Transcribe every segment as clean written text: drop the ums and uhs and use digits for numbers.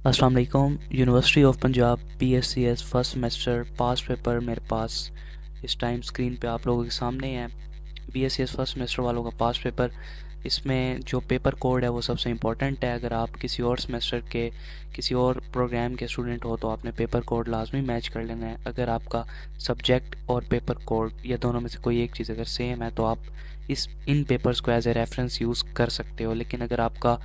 अस्सलाम वालेकुम। University of Punjab PSCS first semester pass paper मेरे पास इस टाइम स्क्रीन पे आप लोगों के सामने है। BSCS फर्स्ट सेमेस्टर वालों का पास पेपर, इसमें जो पेपर कोड है वो सबसे इम्पोर्टेंट है। अगर आप किसी और सेमेस्टर के किसी और प्रोग्राम के स्टूडेंट हो तो आपने पेपर कोड लाजमी मैच कर लेना है। अगर आपका सब्जेक्ट और पेपर कोड या दोनों में से कोई एक चीज़ अगर सेम है तो आप इन पेपर्स को एज ए रेफरेंस यूज़ कर सकते हो। लेकिन अगर आपका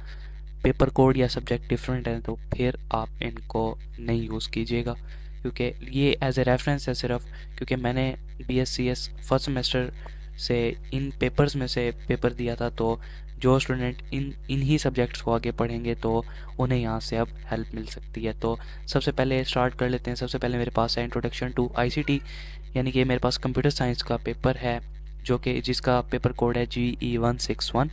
पेपर कोड या सब्जेक्ट डिफरेंट है तो फिर आप इनको नहीं यूज़ कीजिएगा, क्योंकि ये एज ए रेफरेंस है सिर्फ। क्योंकि मैंने BSCS फर्स्ट सेमेस्टर से इन पेपर्स में से पेपर दिया था, तो जो स्टूडेंट इन ही सब्जेक्ट्स को आगे पढ़ेंगे तो उन्हें यहाँ से अब हेल्प मिल सकती है। तो सबसे पहले स्टार्ट कर लेते हैं। सबसे पहले मेरे पास है इंट्रोडक्शन टू ICT, यानी कि मेरे पास कंप्यूटर साइंस का पेपर है जो कि जिसका पेपर कोड है GE161।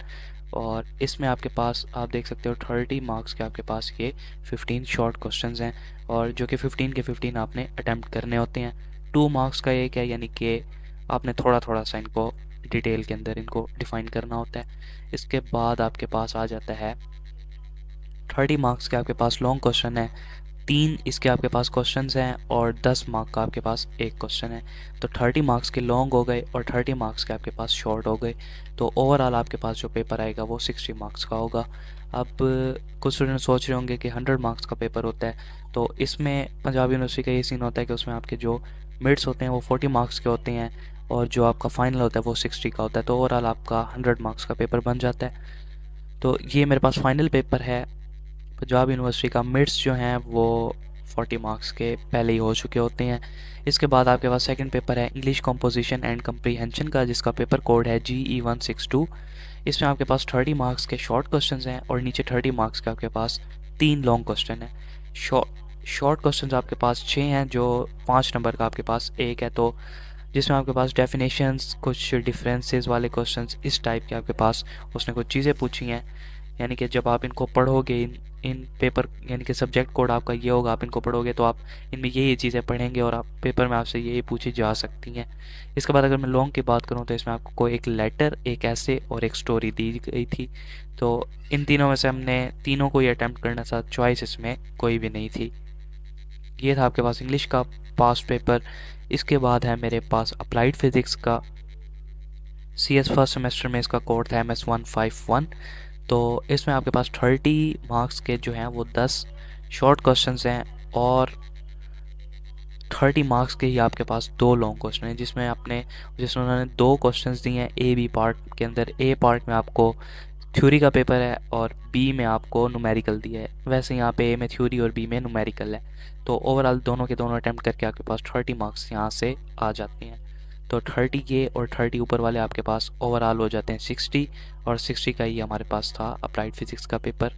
और इसमें आपके पास आप देख सकते हो 30 मार्क्स के आपके पास ये 15 शॉर्ट क्वेश्चंस हैं, और जो कि 15 के 15 आपने अटैम्प्ट करने होते हैं। 2 मार्क्स का एक है, यानी कि आपने थोड़ा थोड़ा सा इनको डिटेल के अंदर इनको डिफाइन करना होता है। इसके बाद आपके पास आ जाता है 30 मार्क्स के आपके पास लॉन्ग क्वेश्चन है। 3 इसके आपके पास क्वेश्चंस हैं और 10 मार्क का आपके पास एक क्वेश्चन है। तो 30 मार्क्स के लॉन्ग हो गए और 30 मार्क्स के आपके पास शॉर्ट हो गए। तो ओवरऑल आपके पास जो पेपर आएगा वो 60 मार्क्स का होगा। अब कुछ स्टूडेंट सोच रहे होंगे कि 100 मार्क्स का पेपर होता है, तो इसमें पंजाब यूनिवर्सिटी का ये सीन होता है कि उसमें आपके जो मिड्स होते हैं वो 40 मार्क्स के होते हैं और जो आपका फाइनल होता है वो 60 का होता है। तो ओवरऑल आपका 100 मार्क्स का पेपर बन जाता है। तो ये मेरे पास फाइनल पेपर है। पंजाब यूनिवर्सिटी का मिड्स जो हैं वो 40 मार्क्स के पहले ही हो चुके होते हैं। इसके बाद आपके पास सेकंड पेपर है इंग्लिश कॉम्पोजिशन एंड कम्प्रीहेंशन का, जिसका पेपर कोड है GE162। इसमें आपके पास 30 मार्क्स के शॉर्ट क्वेश्चन हैं और नीचे 30 मार्क्स के आपके पास 3 लॉन्ग क्वेश्चन हैं। शॉर्ट क्वेश्चन आपके पास 6 हैं, जो 5 नंबर का आपके पास एक है। तो जिसमें आपके पास डेफिनेशंस, कुछ डिफरेंसेस वाले क्वेश्चंस इस टाइप के आपके पास उसने कुछ चीज़ें पूछी हैं। यानी कि जब आप इनको पढ़ोगे, इन पेपर यानी कि सब्जेक्ट कोड आपका ये होगा, आप इनको पढ़ोगे तो आप इनमें ये चीज़ें पढ़ेंगे और आप पेपर में आपसे ये पूछी जा सकती हैं। इसके बाद अगर मैं लॉन्ग की बात करूँ तो इसमें आपको एक लेटर, एक ऐसे और एक स्टोरी दी गई थी। तो इन तीनों में से हमने तीनों को ही अटैम्प्ट करना था, चॉइस इसमें कोई भी नहीं थी। ये था आपके पास इंग्लिश का पास्ट पेपर। इसके बाद है मेरे पास अप्लाइड फिज़िक्स का CS फर्स्ट सेमेस्टर में इसका कोड था MS151। तो इसमें आपके पास 30 मार्क्स के जो हैं वो 10 शॉर्ट क्वेश्चंस हैं और 30 मार्क्स के ही आपके पास 2 लॉन्ग क्वेश्चन हैं, जिसमें उन्होंने 2 क्वेश्चंस दिए हैं A B पार्ट के अंदर। A पार्ट में आपको थ्योरी का पेपर है और B में आपको न्यूमेरिकल दिया है। वैसे यहाँ पे A में थ्योरी और B में न्यूमेरिकल है। तो ओवरऑल दोनों के दोनों अटैम्प्ट करके आपके पास 30 मार्क्स यहाँ से आ जाते हैं। तो 30 ये और 30 ऊपर वाले आपके पास ओवरऑल हो जाते हैं 60, और 60 का ही हमारे पास था अप्लाइड फिज़िक्स का पेपर।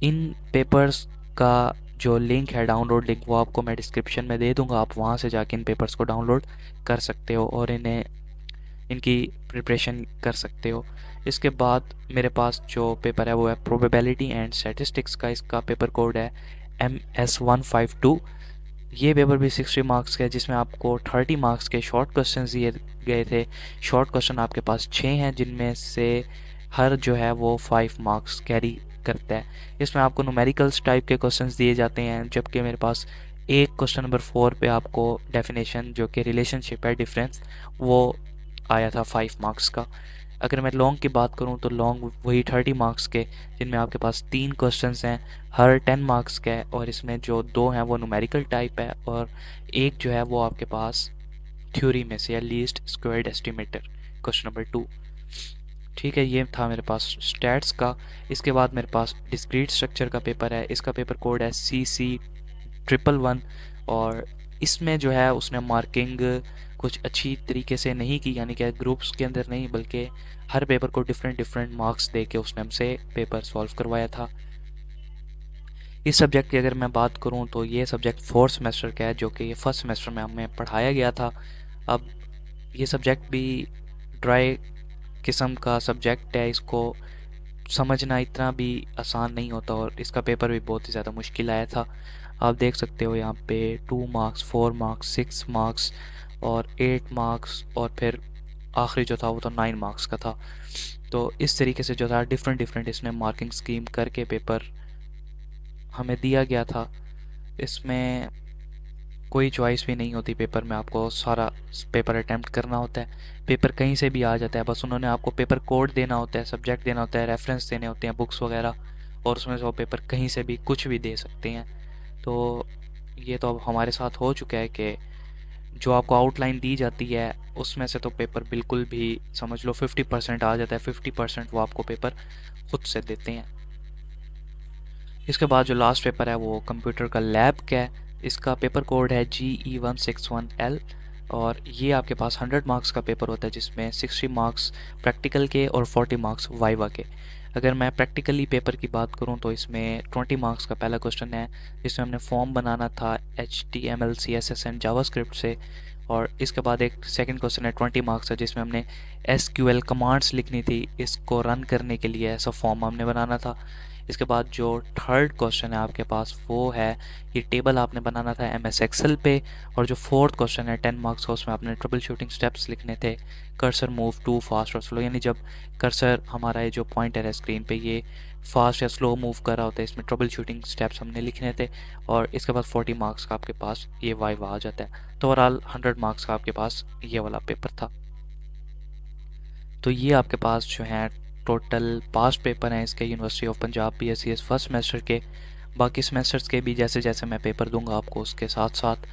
इन पेपर्स का जो लिंक है, डाउनलोड लिंक, वो आपको मैं डिस्क्रिप्शन में दे दूंगा। आप वहाँ से जाके इन पेपर्स को डाउनलोड कर सकते हो और इनकी प्रिपरेशन कर सकते हो। इसके बाद मेरे पास जो पेपर है वो है प्रोबेबिलिटी एंड स्टैटिस्टिक्स का। इसका पेपर कोड है MS152। ये पेपर भी 60 मार्क्स का है, जिसमें आपको 30 मार्क्स के शॉर्ट क्वेश्चन दिए गए थे। शॉर्ट क्वेश्चन आपके पास 6 हैं, जिनमें से हर जो है वो 5 मार्क्स कैरी करता है। इसमें आपको न्यूमेरिकल्स टाइप के क्वेश्चंस दिए जाते हैं, जबकि मेरे पास एक क्वेश्चन नंबर 4 पे आपको डेफिनेशन, जो कि रिलेशनशिप है, डिफरेंस, वो आया था 5 मार्क्स का। अगर मैं लॉन्ग की बात करूं तो लॉन्ग वही 30 मार्क्स के, जिनमें आपके पास 3 क्वेश्चंस हैं, हर 10 मार्क्स का है, और इसमें जो 2 हैं वो न्यूमेरिकल टाइप है और एक जो है वो आपके पास थ्योरी में से है, least squared estimator, question number 2। ठीक है, ये था मेरे पास स्टैट्स का। इसके बाद मेरे पास डिस्क्रीट स्ट्रक्चर का पेपर है। इसका पेपर कोड है CC111, और इसमें जो है उसने मार्किंग कुछ अच्छी तरीके से नहीं की, यानी कि ग्रुप्स के अंदर नहीं, बल्कि हर पेपर को डिफरेंट डिफरेंट मार्क्स दे के उसने हमसे पेपर सॉल्व करवाया था। इस सब्जेक्ट की अगर मैं बात करूं तो ये सब्जेक्ट 4th सेमेस्टर का है, जो कि ये फर्स्ट सेमेस्टर में हमें पढ़ाया गया था। अब ये सब्जेक्ट भी ड्राई किस्म का सब्जेक्ट है, इसको समझना इतना भी आसान नहीं होता और इसका पेपर भी बहुत ही ज़्यादा मुश्किल आया था। आप देख सकते हो यहाँ पे 2 मार्क्स, 4 मार्क्स, 6 मार्क्स और 8 मार्क्स, और फिर आखिरी जो था वो तो 9 मार्क्स का था। तो इस तरीके से जो था डिफरेंट डिफरेंट इसने मार्किंग स्कीम करके पेपर हमें दिया गया था। इसमें कोई चॉइस भी नहीं होती पेपर में, आपको सारा पेपर अटैम्प्ट करना होता है। पेपर कहीं से भी आ जाता है, बस उन्होंने आपको पेपर कोड देना होता है, सब्जेक्ट देना होता है, रेफरेंस देने होते हैं, बुक्स वगैरह, और उसमें से वो पेपर कहीं से भी कुछ भी दे सकते हैं। तो ये तो अब हमारे साथ हो चुका है कि जो आपको आउटलाइन दी जाती है उसमें से तो पेपर बिल्कुल भी समझ लो 50% आ जाता है, 50% वो आपको पेपर खुद से देते हैं। इसके बाद जो लास्ट पेपर है वो कंप्यूटर का लैब का है। इसका पेपर कोड है GE161L, और ये आपके पास 100 मार्क्स का पेपर होता है, जिसमें 60 मार्क्स प्रैक्टिकल के और 40 मार्क्स वाइवा के। अगर मैं प्रैक्टिकली पेपर की बात करूं तो इसमें 20 मार्क्स का पहला क्वेश्चन है, जिसमें हमने फॉर्म बनाना था HTML CSS एंड जावास्क्रिप्ट से। और इसके बाद एक सेकंड क्वेश्चन है 20 मार्क्स का, जिसमें हमने SQL कमांड्स लिखनी थी, इसको रन करने के लिए ऐसा फॉर्म हमने बनाना था। इसके बाद जो थर्ड क्वेश्चन है आपके पास वो है, ये टेबल आपने बनाना था MS एक्सेल पे। और जो फोर्थ क्वेश्चन है 10 मार्क्स का, उसमें आपने ट्रबल शूटिंग स्टेप्स लिखने थे, कर्सर मूव टू फास्ट और स्लो, यानी जब कर्सर हमारा ये जो पॉइंटर है स्क्रीन पे ये फास्ट या स्लो मूव कर रहा होता है, इसमें ट्रबल शूटिंग स्टेप्स हमने लिखने थे। और इसके बाद 40 मार्क्स का आपके पास ये वाइवा आ जाता है। तो ओवरऑल 100 मार्क्स का आपके पास ये वाला पेपर था। तो ये आपके पास जो है टोटल पास पेपर हैं इसके university of Punjab PSCS first semester के। बाकी सेमेस्टर्स के भी जैसे जैसे मैं पेपर दूंगा आपको, उसके साथ साथ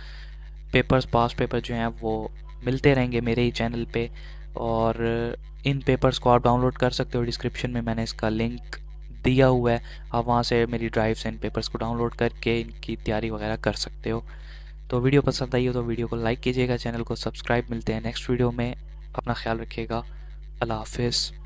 पेपर्स पास पेपर जो हैं वो मिलते रहेंगे मेरे ही चैनल पे। और इन पेपर्स को आप डाउनलोड कर सकते हो, डिस्क्रिप्शन में मैंने इसका लिंक दिया हुआ है, आप वहाँ से मेरी ड्राइव से इन पेपर्स को डाउनलोड करके इनकी तैयारी वगैरह कर सकते हो। तो वीडियो पसंद आई हो तो वीडियो को लाइक कीजिएगा, चैनल को सब्सक्राइब। मिलते हैं नेक्स्ट वीडियो में, अपना ख्याल रखिएगा, अल्लाह हाफिज़।